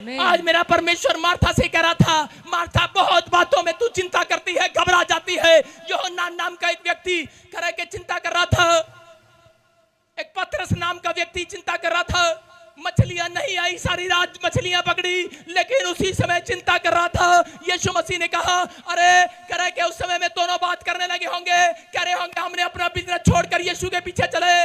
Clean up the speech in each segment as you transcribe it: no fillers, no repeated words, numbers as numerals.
आज मेरा परमेश्वर मार्था से कह रहा था, मार्था बहुत बातों में तू चिंता करती है, घबरा जाती है। यूहन्ना नाम का एक व्यक्ति करे के चिंता कर रहा था, एक पतरस नाम का व्यक्ति चिंता कर रहा था। मछलियां नहीं आई, सारी रात मछलियां पकड़ी, लेकिन उसी समय चिंता कर रहा था। यीशु मसीह ने कहा, अरे करे के उस समय में दोनों बात करने लगे होंगे, कह रहे होंगे हमने अपना बिजनेस छोड़कर यीशु के पीछे चले,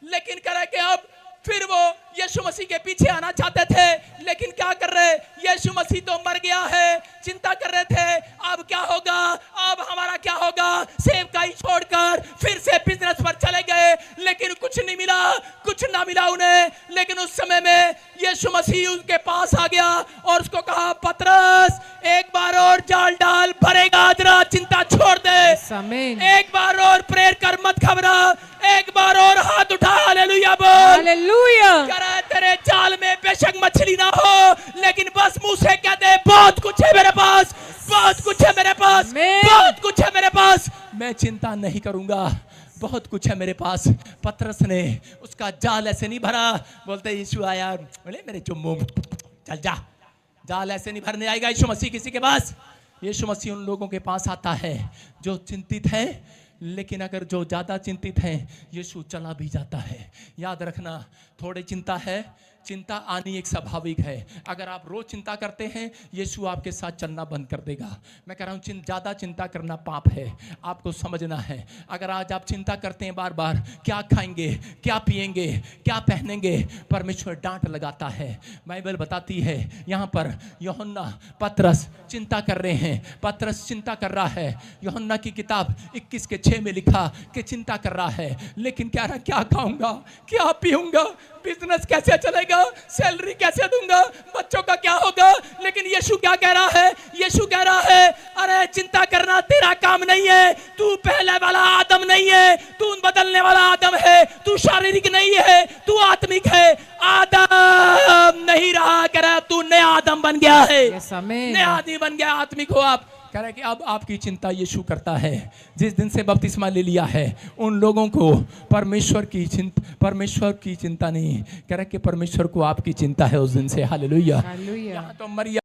लेकिन करे के अब फिर वो यीशु मसीह के पीछे आना चाहते थे, लेकिन क्या कर रहे, यीशु मसीह तो मर गया है। चिंता कर रहे थे अब क्या होगा, अब हमारा क्या होगा। सेवकाई छोड़कर फिर से बिजनेस पर चले गए, लेकिन कुछ नहीं मिला, कुछ ना मिला उन्हें। लेकिन उस समय में यीशु मसीह उनके पास आ गया और उसको कहा, पतरस एक बार और जाल डाल, भरेगा, जरा चिंता छोड़ दे, एक बार और प्रेयर कर, मत घबरा, एक बार और हाथ उठा, हालेलुया बोल, हालेलुया। करे तेरे जाल में बेशक मछली ना हो, लेकिन बस मुंह से कह दे, बहुत कुछ है मेरे पास, बहुत कुछ है मेरे पास, बहुत कुछ है मेरे पास, मैं चिंता नहीं करूंगा, बहुत कुछ है मेरे पास। पतरस ने उसका जाल ऐसे नहीं भरा, बोलते यीशु आया, बोले मेरे चुम्मू चल जा, जाल ऐसे नहीं भरने आएगा यीशु मसीह किसी के पास। यीशु मसीह उन लोगों के पास आता है जो चिंतित है, लेकिन अगर जो ज्यादा चिंतित हैं, यीशु चला भी जाता है। याद रखना, थोड़ी चिंता है, चिंता आनी एक स्वाभाविक है। अगर आप रोज चिंता करते हैं, यीशु आपके साथ चलना बंद कर देगा। मैं कह रहा हूँ ज्यादा चिंता करना पाप है, आपको समझना है। अगर आज आप चिंता करते हैं बार बार, क्या खाएंगे, क्या पिएंगे, क्या पहनेंगे, परमेश्वर डांट लगाता है। बाइबल बताती है यहाँ पर यूहन्ना पतरस चिंता कर रहे हैं, पतरस चिंता कर रहा है। यूहन्ना की किताब 21:6 में लिखा कि चिंता कर रहा है, लेकिन कह रहा क्या खाऊंगा, क्या पीऊंगा, बिजनेस कैसे चलेगा, सैलरी कैसे दूंगा, बच्चों का क्या होगा। लेकिन यीशु क्या कह रहा है, यीशु कह रहा है, अरे चिंता करना तेरा काम नहीं है, तू पहले वाला आदम नहीं है, तू बदलने वाला आदम है, तू शारीरिक नहीं है, तू आत्मिक है। आदम नहीं रहा, कह रहा तू नया आदम बन गया है, नया आदमी बन गया, आत्मिक हो आप। कह रहे कि अब आपकी चिंता यीशु करता है। जिस दिन से बपतिस्मा ले लिया है, उन लोगों को परमेश्वर की चिंता नहीं, कह रहे कि परमेश्वर को आपकी चिंता है उस दिन से। हालेलुया। हालेलुया। तो मरियम